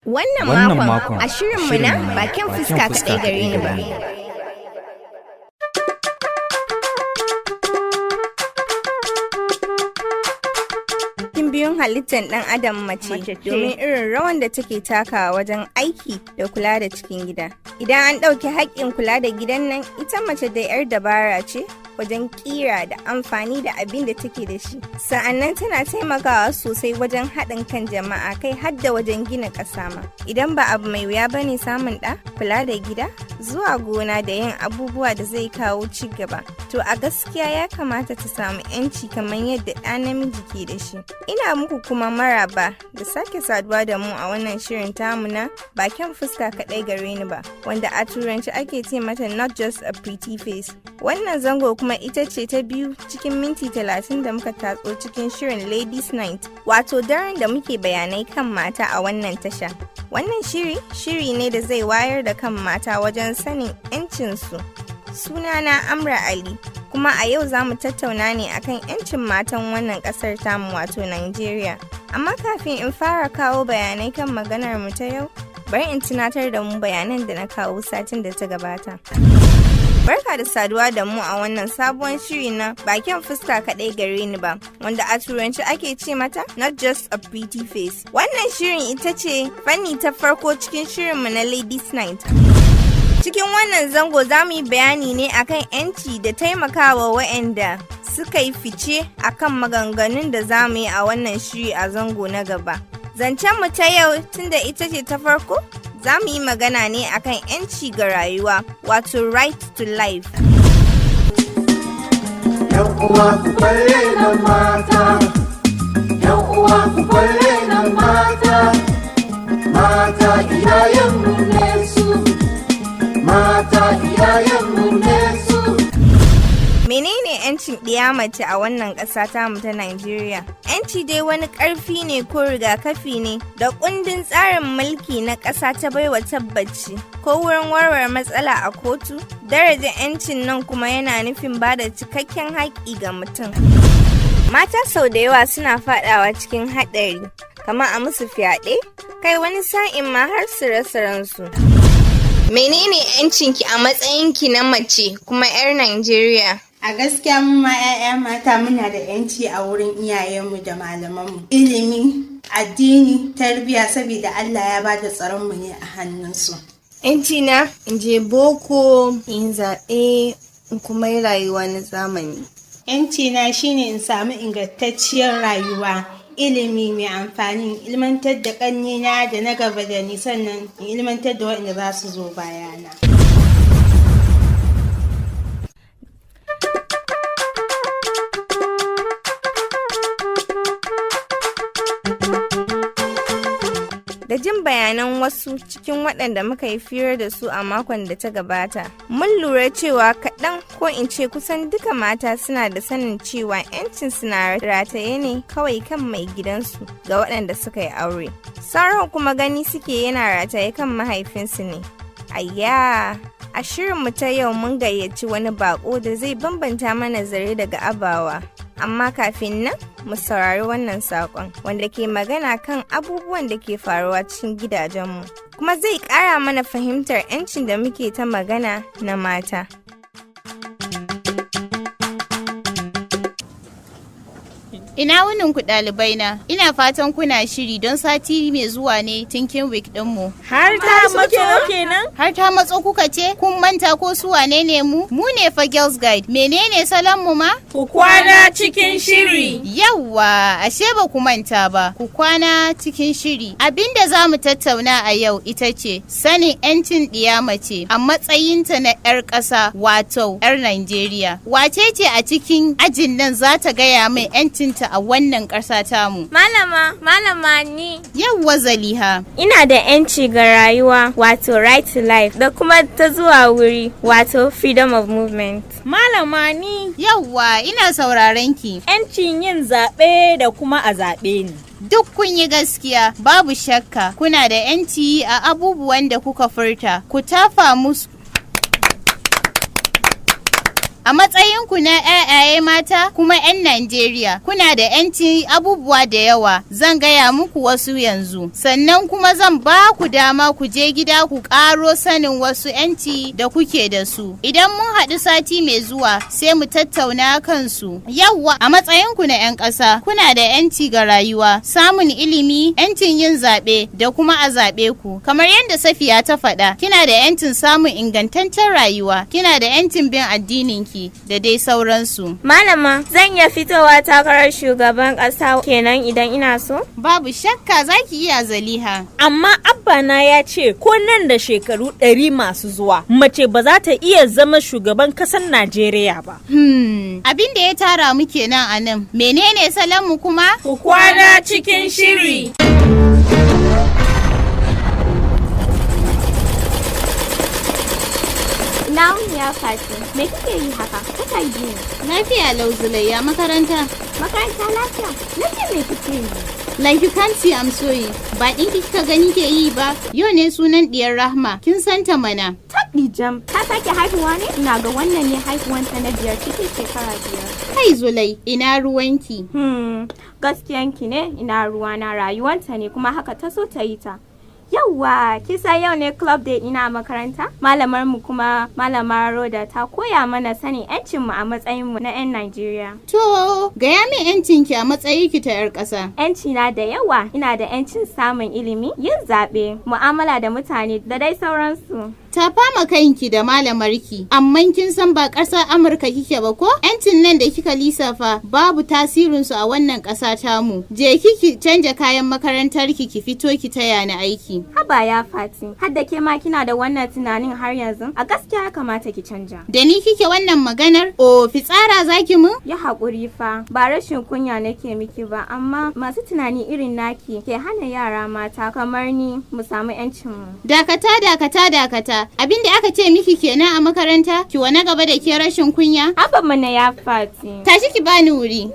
Wannan makon a shirinmu na bakin fuska kaɗai gare ni ba. Biyun halittar ɗan adam mace domin irin rawan da take takawa wajen aiki da kula da cikin gida. Idan an ɗauki haƙƙin kula da gidan nan, ita mace da 'yar dabara ce wajen ƙira da amfani da abin da take da shi. Sa'annan tana taimakawa sosai wajen haɗin kan jama'a, kai har da wajen gina ƙasa ma. Idan ba abu mai wuya bane samun ɗa, kula da gida, zuwa gona da yin abubuwa da zai kawo ci gaba, to a gaskiya ya kamata ta samu 'yanci kamar yadda ɗa namiji ke da shi. Ina muku kuma maraba da sake saduwa da mu a wannan shirin tamu na bakin fuska kaɗai gare ni ba, wanda a turanci ake ce mata not just a pretty face. Wannan zango kuma ita ce ta biyu cikin minti 30 da muka tatso cikin shirin Ladies Night, wato daren da muke bayanai kan mata a wannan tasha. Wannan shiri ne da zai wayar da kan mata wajen sanin 'yancinsu. Sunana Amra Ali, kuma a yau za mu tattauna ne akan 'yancin matan wannan ƙasar tamu wato Nigeria. Amma kafin in fara kawo bayanai kan maganar mu ta yau, bari in tunatar da mu bayanan da na kawo satin da ta gabata. Barka da saduwa da mu a wannan sabuwar shiri na bakin fuska kaɗai gare ni ba, wanda a turanci ake ce mata not just a pretty face. Wannan shirin ita ce fanni ta farko cikin shirinmu na Ladies Night. Cikin wannan zango za mu yi bayani ne akan 'yanci da taimakawa waɗanda suka yi fice akan maganganun da za mu yi a wannan shiri a zango na gaba. Zancen mu ta yau, tunda ita ce ta farko, za mu yi magana ne akan 'yanci ga rayuwa, wato right to life. Yan uwa ku kwalle na mata, yan uwa ku kwalle na mata, mata iyayenmu ne su, mata iyayenmu ne su. Menene 'yancin ɗiya mace a wannan ƙasa tamu ta Najeriya? 'Yanci dai wani ƙarfi ne ko rigakafi ne da kundin tsarin mulki na ƙasa ta baiwa tabbaci ko wurin warware matsala a kotu. Daraja 'yancin nan kuma yana nufin ba da cikakken haƙƙi ga mutum. Mata sau da yawa suna faɗawa cikin haɗari, kamar a musu fyaɗe, kai wani sa'in ma har su rasa ransu. Menene 'yancinki a matsayinki na mace kuma 'yar Najeriya? A gaskiya mu ma 'ya'ya mata muna da 'yanci a wurin iyayenmu da malamanmu. Ilimi, addini, tarbiyya, saboda Allah ya bada tsaron mu ne a hannunsu. 'Yanci na in je boko, in zaɓe, in kuma yi rayuwa na zamani. 'Yanci na shine in samu ingantacciyar rayuwa, ilimi mai amfani, ilmantar da ƙannena da na gaba da ni, sannan in ilmantar da waɗanda za su zo bayana. Da jin bayanan wasu cikin waɗanda muka yi firar da su a makon da ta gabata, mun lura cewa kaɗan ko in ce kusan duka mata suna da sanin cewa 'yancin suna rataye ne kawai kan mai gidansu ga waɗanda suka yi aure. Sauran kuma gani suke yana rataye kan mahaifinsu ne. Ayya! A shirinmu ta yau mun gayyaci wani bako da zai bambanta mana zare daga abawa. Amma kafin nan, mu saurari wannan saƙon wanda ke magana kan abubuwan da ke faruwa cikin gidajenmu, kuma zai ƙara mana fahimtar 'yancin da muke ta magana na mata. Ina wunin ku ɗalibai na, ina fatan kuna shiri don sati mai zuwa ne thinking week ɗinmu. Har ta matso kenan? Har ta matso kuka ce? Kun manta ko su wane ne mu? Mu ne fa Girls Guide. Menene salon mu ma? Ku kwana cikin shiri. Yawwa, ashe ba ku manta ba. Ku kwana cikin shiri. Abinda za mu tattauna a yau ita ce sanin 'yancin ɗiya mace a matsayinta na 'yar ƙasa, wato 'yar Najeriya. Wace ce a cikin ajin nan za ta gaya min 'yancinta a wannan ƙasa tamu? Malama ni. Yawwa Zaliha. Ina da 'yanci ga rayuwa, wato right to life, da kuma ta zuwa wuri, wato freedom of movement. Malama ni. Yawwa, ina sauraron ki. 'Yancin yin zaɓe da kuma a zaɓe ni. Duk kun yi gaskiya, babu shakka, kuna da 'yanci a abubuwan da kuka furta. Ku tafa musu. A matsayinku na 'ya'yaye mata kuma 'yan Najeriya, kuna da 'yanci abubuwa da yawa. Zan gaya muku wasu yanzu. Sannan kuma zan ba ku dama ku je gida ku ƙaro sanin wasu 'yanci da kuke da su. Idan mun haɗu sati mai zuwa sai mu tattauna kansu. Yawwa, a matsayinku na 'yan ƙasa, kuna da 'yanci ga rayuwa, samun ilimi, 'yancin yin zaɓe da kuma a zaɓe ku. Kamar yadda Safiya ta faɗa, kina da 'yancin samun ingantaccen rayuwa, kina da 'yancin bin addininki da dai sauransu. Malama, zan iya fitowa takarar shugaban ƙasa kenan idan ina so? Babu shakka za ki iya, Zaliha. Amma Abba na ya ce ko nan da shekaru 100 masu zuwa mace ba za ta iya zama shugaban ƙasar Najeriya ba. Abin da ya tara mu kenan a nan. Menene salon mu kuma? Ku kwana cikin shiri. Na'am ya Fati, me kike yi haka? Kaka yi ne. Lafiya lau Zulayya, makaranta. Makaranta lafiya? Lafiya me kike yi? Like you can't see I'm sorry. Ba ɗinki kika gani ke yi ba. Yau ne sunan ɗiyar Rahma. Kin santa mana. Tabdi jam. Ta sake haihuwa ne? Ina ga wannan ne haihuwanta na 5 cikin shekara 5. Kai Zulai, ina ruwanki? Gaskiyanki ne, ina ruwana, rayuwanta ne kuma haka ta so ta yi ta. Yawwa, kisa yau ne club day ina a makaranta? Malamar mu kuma Malama Roda ta koya mana sanin 'yancin mu a matsayin mu na 'yan Najeriya. To, gaya min 'yancin ki a matsayin ki ta 'yar ƙasa. 'Yanci na da yawa, ina da 'yancin samun ilimi, yin zaɓe, mu'amala da mutane da dai sauransu. Ta fama kanki da malamarki, amma kin san ba ƙasar Amurka kike ba ko? 'Yancin nan da kika lissafa babu tasirinsu a wannan ƙasa tamu. Je kiki canja kayan makarantarki ki fito ki taya ni aiki. Haba ya Fati, har da ke ma kina da wannan tunanin har yanzu? A gaskiya ya kamata ki canja. Da ni kike wannan maganar? O, fitsara zaki mu? Ya haƙuri fa, ba rashin kunya nake miki ba, amma masu tunani irin naki ke hana yara mata kamar ni mu samu 'yancin mu. Dakata. Abin da aka ce miki kenan a makaranta? Ki wane gaba da ke rashin kunya? Haba mana ya Fati. Tashi ki bani wuri.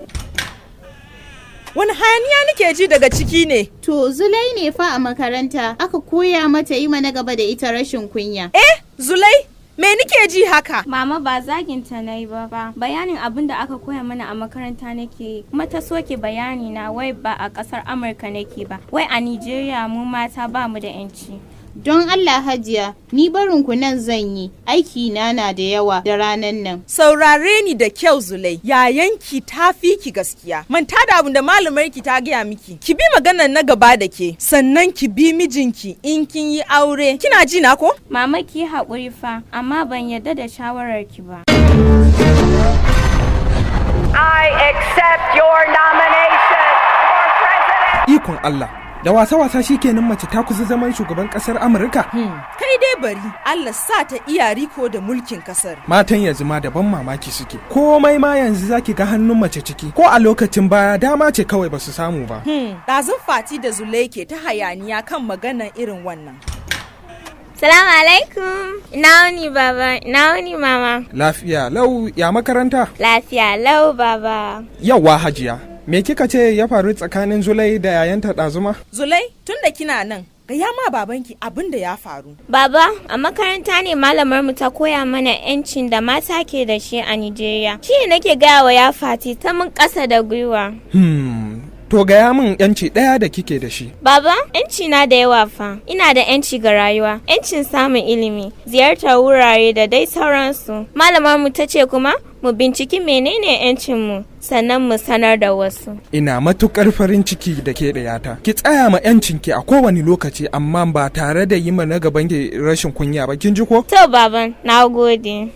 Wani hayaniya nake ji daga ciki ne? To Zulai ne fa a makaranta aka koya mata yi mana gaba da ita rashin kunya. Zulai, me nike ji haka? Mama ba zagin ta nayi ba. Bayanin abin da aka koya mana a makaranta nake yi. Kuma ta soke bayani na wai ba a ƙasar Amurka nake ba. Wai a Nigeria mu mata ba mu da 'yanci. Don Allah Hajiya, ni barinku nan zan yi, aiki na da yawa da ranan nan. Saurare ni da kyau Zulai, yayanki ta fi ki gaskiya. Manta da abin da malamarki ta gaya miki. Ki bi maganar na gaba da ke, sannan ki bi mijinki in kin yi aure. Kina ji na ko? Mama ki haƙuri fa, amma ban yarda da shawararki ba. I accept your nomination for president. Ikon Allah. Da wasa-wasa shikenan mace ta kusa zaman shugaban kasar Amurka. Kai dai bari, Allah sa ta iya riko da mulkin kasar. Matan yanzu ma daban mamaki suke. Komai ma yanzu zaki ga hannun mace ciki. Ko a lokacin baya dama ce kawai basu samu ba. Ɗazun Fati da Zulai ke ta hayaniya kan maganar irin wannan. Salamu alaikum. Ina wuni baba, ina wuni mama. Lafiya lau, ya makaranta? Lafiya lau baba. Yawwa Hajiya. Me kika ce ya faru tsakanin Zulai da yayanta ɗazuma? Zulai, tunda kina nan, gaya ma babanki abin da ya faru. Baba, a makaranta ne malamar mu ta koya mana 'yancin da mata ke da shi a Nigeria. Shi ne nake gaya wa ya Fati ta mun ƙasa da gwiwa. To gaya min 'yanci ɗaya da kike da shi. Baba, 'yanci na da yawa fa. Ina da 'yanci ga rayuwa, 'yancin samun ilimi, ziyartar wurare da dai sauransu. Malamar mu ta ce kuma mu binciki menene 'yancin mu, sannan mu sanar da wasu. Ina matukar farin ciki da ke ɗayata. Ki tsaya ma 'yancinki a kowane lokaci amma ba tare da yi na gaban ki rashin kunya ba, kin ji ko? To baban, na gode.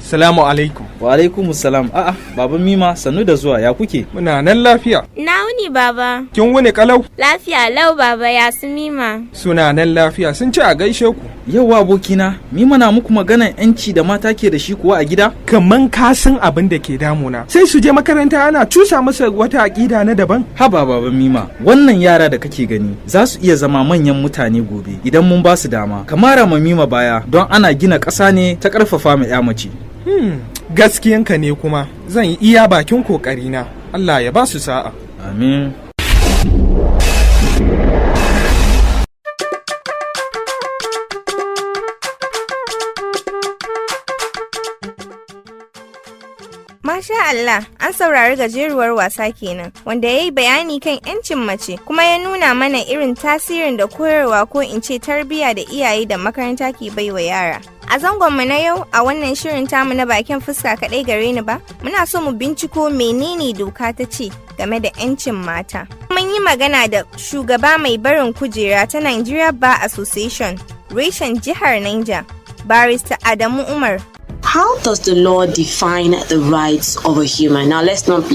Salamu alaikum. Wa alaikum salam. A'a, Baba Mima, sannu da zuwa, ya kuke? Muna nan lafiya. Na wuni baba. Kin wuni kalau? Lafiya lau baba, ya su Mima. Suna nan lafiya, sun ci a gaishe ku. Yauwa abokina, Mima na muku maganar 'yanci da mata ke da shi kuwa a gida? Kaman ka san abin da ke damuna. Sai su je makaranta ana cusa masa wata aƙida na daban. Haba Baba Mima, wannan yara da kake gani za su iya zama manyan mutane gobe idan mun ba su dama. Kamara ma Mima baya don ana gina ƙasa ne ta ƙarfafa ma 'ya mace. Gaskiyanka ne kuma zan yi iya bakin kokarina. Allah ya ba su sa'a. Amin. Masha Allah, an saurari gajeruwar wasa kenan wanda ya yi bayani kan 'yancin mace kuma ya nuna mana irin tasirin da koyarwa ko in ce tarbiyya da iyaye da makaranta ke baiwa yara. A zangonmu na yau a wannan shirin tamu na bakin fuska kaɗai gare ni ba, muna so mu binciko menene doka ta ce game da 'yancin mata. Mun yi magana da shugaba mai barin kujera ta Nigeria Bar Association, reshen jihar Niger, Barrister Adamu Umar. How does the law define the rights of a human? Now, let's not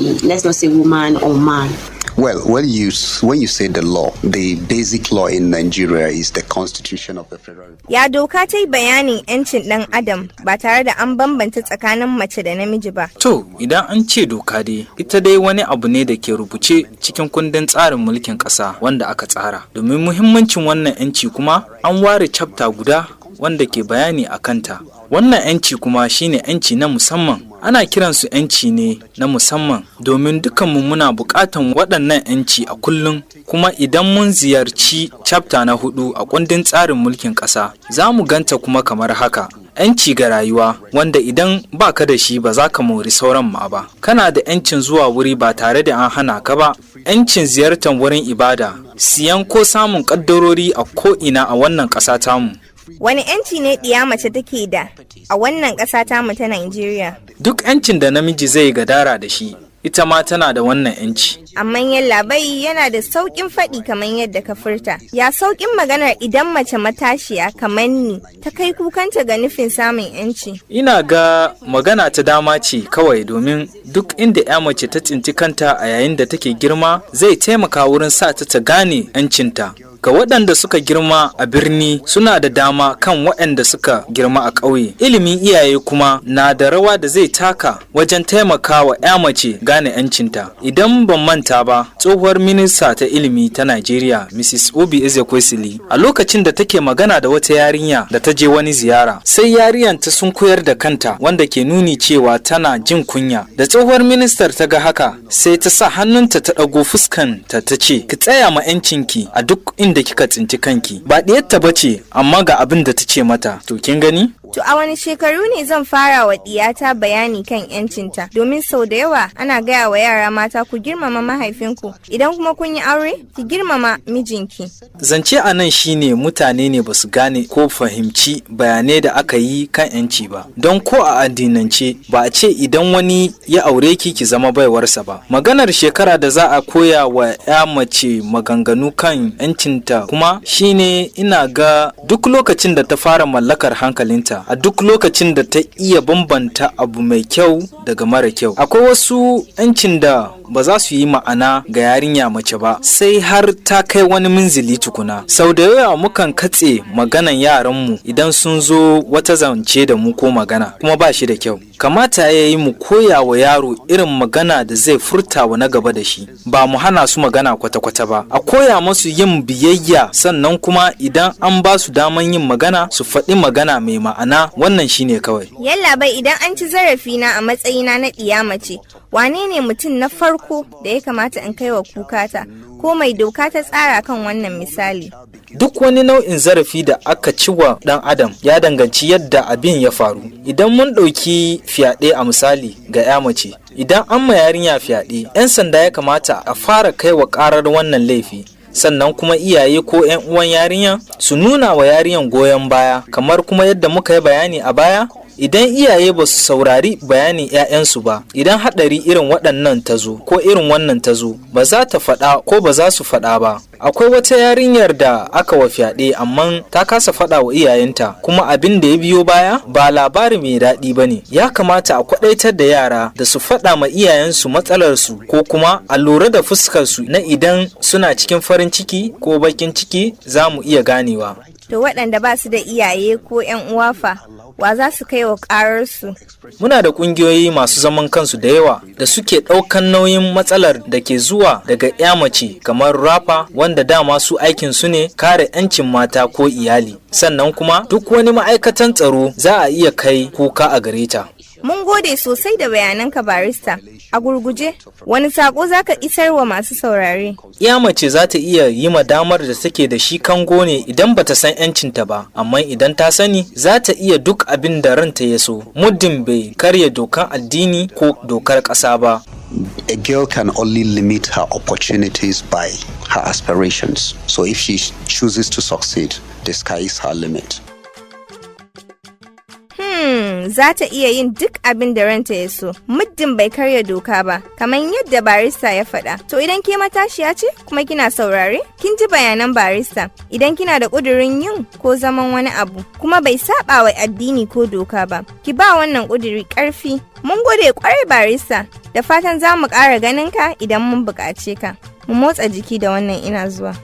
say woman or man. Well, when you say the law, the basic law in Nigeria is the Constitution of the Federal Republic. Ya doka ta yi bayanin 'yancin ɗan adam ba tare da an bambanta tsakanin mace da namiji ba. To, idan an ce doka dai, ita dai wani abu ne da ke rubuce cikin kundin tsarin mulkin ƙasa wanda aka tsara. Domin muhimmancin wannan 'yanci kuma an ware chapter guda wanda ke bayani a kanta. Wannan 'yanci kuma shine 'yanci na musamman. Ana kiransu 'yanci ne na musamman domin dukanmu muna buƙatan waɗannan 'yanci a kullum, kuma idan mun ziyarci chapter na 4 a kundin tsarin mulkin ƙasa za mu ganta kuma kamar haka. 'Yanci ga rayuwa wanda idan baka da shi ba za ka mori sauran ma ba. Kana da 'yancin zuwa wuri ba tare da an hana ka ba. 'Yancin ziyartar wurin ibada, siyan ko samun ƙaddarori a ko'ina a wannan ƙasa tamu. Wani 'yanci ne ɗiya mace take da a wannan ƙasa tamu ta Najeriya? Duk 'yancin da namiji zai gadara da shi, ita ma tana da wannan 'yanci. Amma yallaɓai yana da sauƙin faɗi kamar yadda ka furta. Ya sauƙin maganar idan mace matashiya kamar ni ta kai kukanta ga nufin samun 'yanci? Ina ga magana ta dama ce kawai, domin duk inda 'ya mace ta tsinci kanta a yayin da take girma zai taimaka wurin sa ta gane 'yancinta. Ga waɗanda suka girma a birni suna da dama kan waɗanda suka girma a ƙauye. Ilimin iyaye kuma na da rawa da zai taka wajen taimakawa 'ya mace gane 'yancinta. Idan ban manta ba, tsohuwar minista ta ilimi ta Najeriya, Mrs. Obi Ezekwesili, a lokacin da take magana da wata yarinya da ta je wani ziyara, sai yarinyar ta sun koyar da kanta wanda ke nuni cewa tana jin kunya. Da tsohuwar ministar ta ga haka, sai ta sa hannunta ta ɗago fuskanta ta ce, ki tsaya ma 'yancinki a duk inda kika tsinci kanki. Ba ɗiyarta ba ce, amma ga abin da ta ce mata. To kin gani? To a wani shekaru ne zan fara wa ɗiyata bayani kan 'yancinta? Domin sau da yawa ana gaya wa yara mata ku girmama mahaifinku, idan kuma kun yi aure ki girmama mijinki. Zance a nan shine mutane ne ba su gane ko fahimci bayanai da aka yi kan 'yanci ba. Don ko a addinance ba a ce idan wani ya aure ki zama baiwarsa ba. Maganar shekara da za a koya wa 'ya mace maganganu kan 'yancinta kuma shine ina ga duk lokacin da ta fara mallakar hankalinta, a duk lokacin da ta iya bambanta abu mai kyau daga mara kyau. Akwai wasu 'yancin da ba za su yi ma'ana ga yarinya mace ba sai har ta kai wani minzili tukuna. Sau da yawa mukan katse maganan yaranmu idan sun zo wata zance da mu ko magana, kuma ba shi da kyau. Kamata ya yi mu koya wa yaro irin magana da zai furta wa na gaba da shi, ba mu hana su magana kwata-kwata ba. A koya masu yin biyayya, sannan kuma idan an ba su daman yin magana su faɗi magana mai ma'ana. Wannan shine kawai. Yalla bai, idan an ci zarafina a matsayina na ɗiya mace, wane ne mutum na farko da ya kamata in kai wa kukata, ko mai doka ta tsara kan wannan misali? Duk wani nau'in zarafi da aka ci wa ɗan adam ya danganci yadda abin ya faru. Idan mun ɗauki fyaɗe a misali ga 'ya mace, idan an ma yarinya fyaɗe, 'yan sanda ya kamata a fara kai wa ƙarar wannan laifi. Sannan kuma iyaye ko 'yan uwan yarinya su nuna wa yarinyan goyon baya, kamar kuma yadda muka yi bayani a baya. Idan iyaye ba su saurari bayanin 'ya'yansu ba, idan haɗari irin waɗannan ta zo ko irin wannan ta zo, ba za ta faɗa ko ba za su faɗa ba. Akwai wata yarinyar da aka wa fyaɗe amma ta kasa faɗa wa iyayenta, kuma abin da ya biyo baya ba labari mai daɗi ba ne. Ya kamata a kwaɗaitar da yara da su faɗa ma iyayensu matsalarsu, ko kuma a lura da fuskarsu na idan suna cikin farin ciki ko bakin ciki za mu iya ganewa. To waɗanda ba su da iyaye ko 'yan uwa fa, wa za su kai wa ƙararsu? Muna da ƙungiyoyi masu zaman kansu da yawa da suke ɗaukan nauyin matsalar da ke zuwa daga 'ya mace, kamar rapa, wanda dama su aikin su ne kare 'yancin mata ko iyali. Sannan kuma duk wani ma'aikatan tsaro za a iya kai kuka a gare ta. Mun gode sosai da bayananka barista. A gurguje, wani sako za ka isar wa masu saurare? Ya mace za ta iya yi ma damar da take da shi kango ne idan bata san 'yancinta ba, amma idan ta sani za ta iya duk abin da ranta ya so, muddin bai karya dokan addini ko dokar ƙasa ba. A girl can only limit her opportunities by her aspirations. So if she chooses to succeed, the sky is her limit. Za ta iya yin duk abin da ranta ya so, muddin bai karya doka ba, kamar yadda barista ya faɗa. To idan ke matashiya ce kuma kina saurare, kin ji bayanan barista. Idan kina da ƙudurin yin ko zaman wani abu, kuma bai saba wa addini ko doka ba, ki ba wannan ƙuduri ƙarfi. Mun gode ƙwarai barista, da fatan za mu ƙara ganin ka idan mun buƙace ka. Mu motsa jiki da wannan ina zuwa.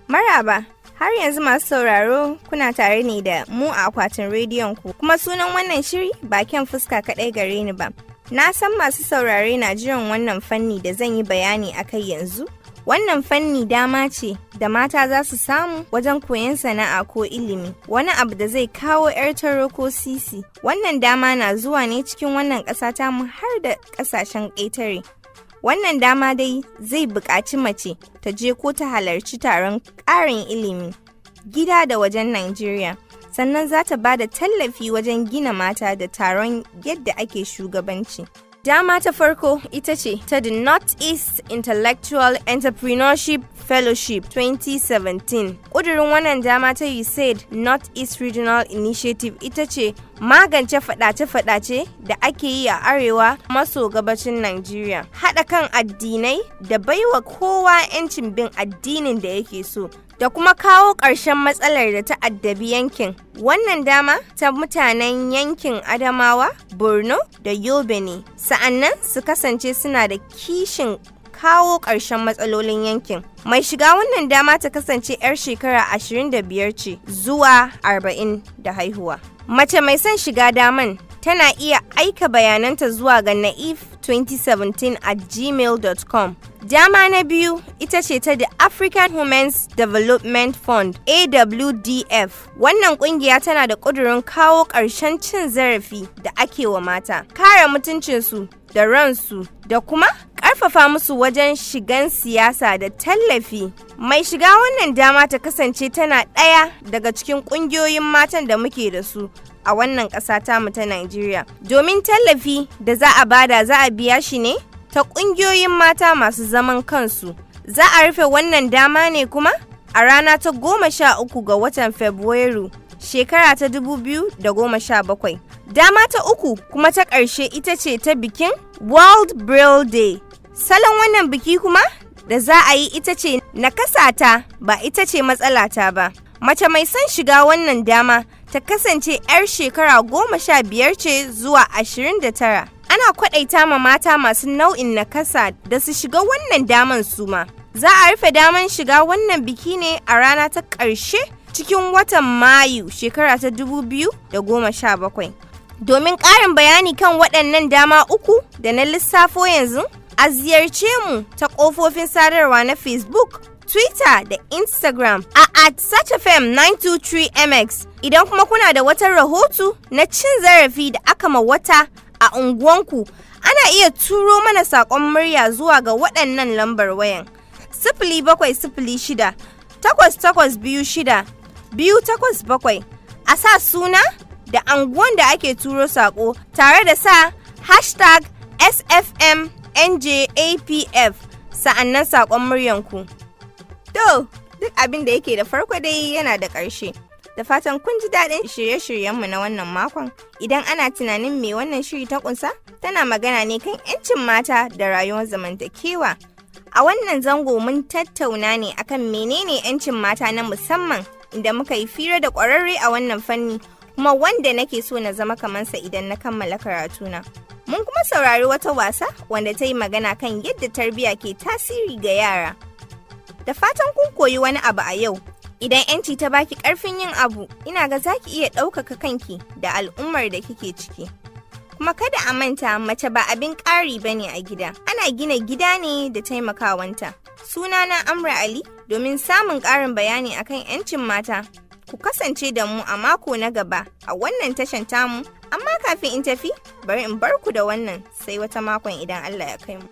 Maraba, har yanzu masu sauraro kuna tare ne da mu a akwatin rediyon ku, kuma sunan wannan shiri ba Kyaun Fuska kaɗai gare ni ba. Na san masu saurare na jiran wannan fanni da zan yi bayani akai yanzu. Wannan fanni dama ce da mata za su samu wajen koyon sana'a ko ilimi, wani abu da zai kawo 'yar taro ko sisi. Wannan dama na zuwa ne cikin wannan ƙasa tamu har da ƙasashen ƙetare. Wannan dama dai zai buƙaci mace ta je ko ta halarci taron ƙarin ilimi, gida da wajen Najeriya. Sannan za ta ba da tallafi wajen gina mata da taron yadda ake shugabanci. Dama ta farko ita ce ta The Northeast Intellectual Entrepreneurship Fellowship 2017. Ƙudurin wannan dama ta USAID Northeast Regional Initiative ita ce magance faɗace-faɗace da ake yi a arewa maso gabacin Najeriya. Haɗa kan addinai da baiwa kowa 'yancin bin addinin da yake so, da kuma kawo ƙarshen matsalar da ta addabi yankin. Wannan dama ta mutanen yankin Adamawa, Borno da Yobe ne, sa'annan su kasance suna da kishin kawo ƙarshen matsalolin yankin. Mai shiga wannan dama ta kasance 'yar shekara 25 ce zuwa 40 da haihuwa. Mace mai son shiga daman tana iya aika bayananta zuwa ga naif2017@gmail.com. Dama na biyu ita ce ta The African Women's Development Fund AWDF. Wannan kungiya tana da ƙudurin kawo ƙarshen cin zarafi da ake wa mata, kare mutuncinsu da ransu da kuma ƙarfafa musu wajen shigan siyasa da tallafi. Mai shiga wannan dama ta kasance tana ɗaya daga cikin ƙungiyoyin matan da muke da su a wannan ƙasa tamu ta Najeriya. Domin tallafi da za a bada za a biya shi ne ta ƙungiyoyin mata masu zaman kansu. Za a rufe wannan dama ne kuma a rana ta 13 ga watan Fabrairu shekara ta 2017. Dama ta uku kuma ta ƙarshe ita ce ta bikin World Braille Day. Salon wannan biki kuma da za a yi ita ce nakasata ba ita ce matsalata ba. Mace mai son shiga wannan dama ta kasance 'yar shekara 15 ce zuwa 29. Ana kwaɗaita ma mata masu nau'in nakasa da su shiga wannan daman suma. Za a rufe daman shiga wannan biki ne a rana ta ƙarshe cikin watan Mayu shekara ta 2017. Domin ƙarin bayani kan waɗannan dama uku da na lissafo yanzu, a ziyarce mu ta ƙofofin sadarwa na Facebook, Twitter da Instagram a @SachFM923MX. Idan kuma kuna da wata rahoto na cin zarafi da aka ma wata a unguwanku, ana iya turo mana saƙon murya zuwa ga waɗannan lambar wayan: 0706-8826-287. A sa suna da anguwan da ake turo saƙo tare da sa #SFMNJAPF sa'annan saƙon muryanku. To, duk abin da yake da farko dai yana da ƙarshe. Da fatan kun ji daɗin shirye-shiryenmu na wannan makon. Idan ana tunanin me wannan shiri ta ƙunsa, tana magana ne kan 'yancin mata da rayuwar zamantakewa. A wannan zango mun tattauna ne akan menene 'yancin mata na musamman, inda muka yi fira da ƙwararre a wannan fanni, kuma wanda nake so na zama kamansa idan na kammala karatuna. Mun kuma saurari wata wasa wanda ta yi magana kan yadda tarbiyya ke tasiri ga yara. Da fatan kun koyi wani abu a yau. Idan 'yanci ta baki ƙarfin yin abu, ina ga za ki iya ɗaukaka kanki da al'ummar da kike ciki. Kuma kada a manta, mace ba abin ƙari ba ne a gida. Ana gina gida ne da taimakawanta. Sunana Amra Ali. Domin samun ƙarin bayani akan 'yancin mata, ku kasance da mu a mako na gaba a wannan tashan tamu. Amma kafin in tafi, bari in bar ku da wannan sai wata makon idan Allah ya kai mu.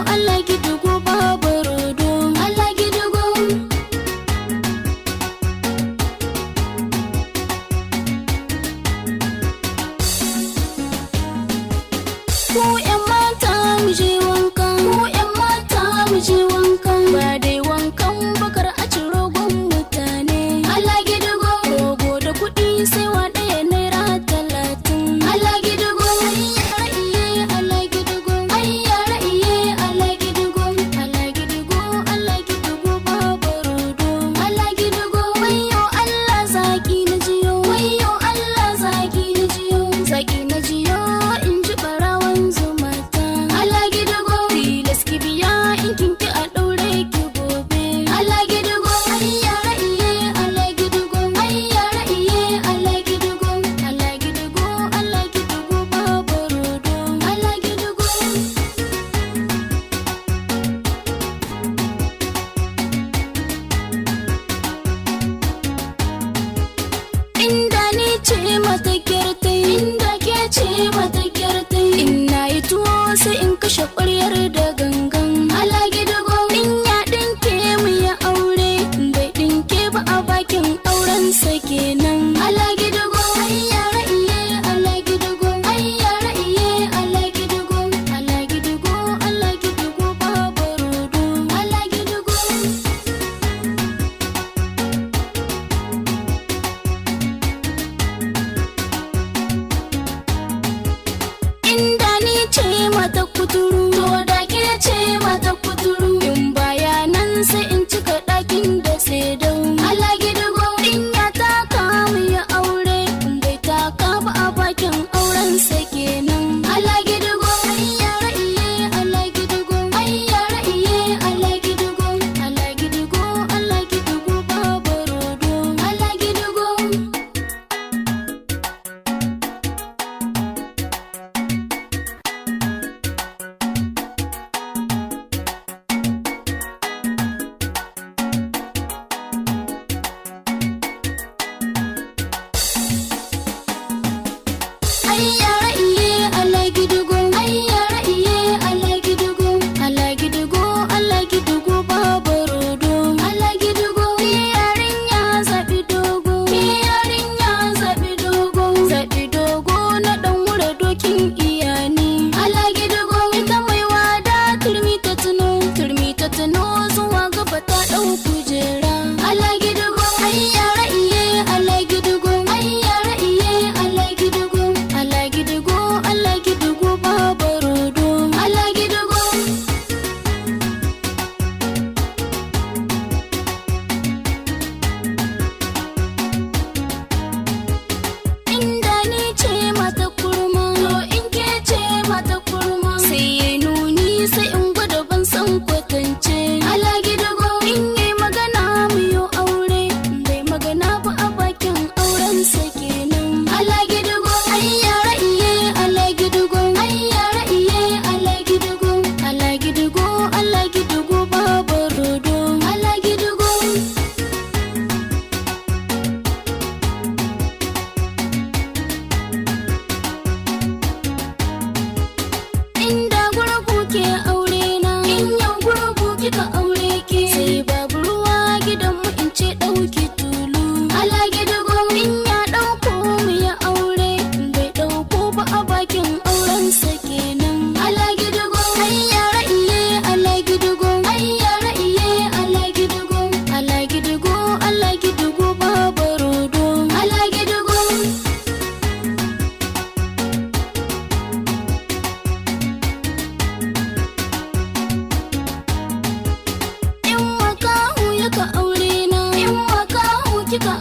I like it to go.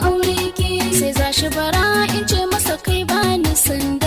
aure ki sai za shi bara in ce masa kai ba ni sanda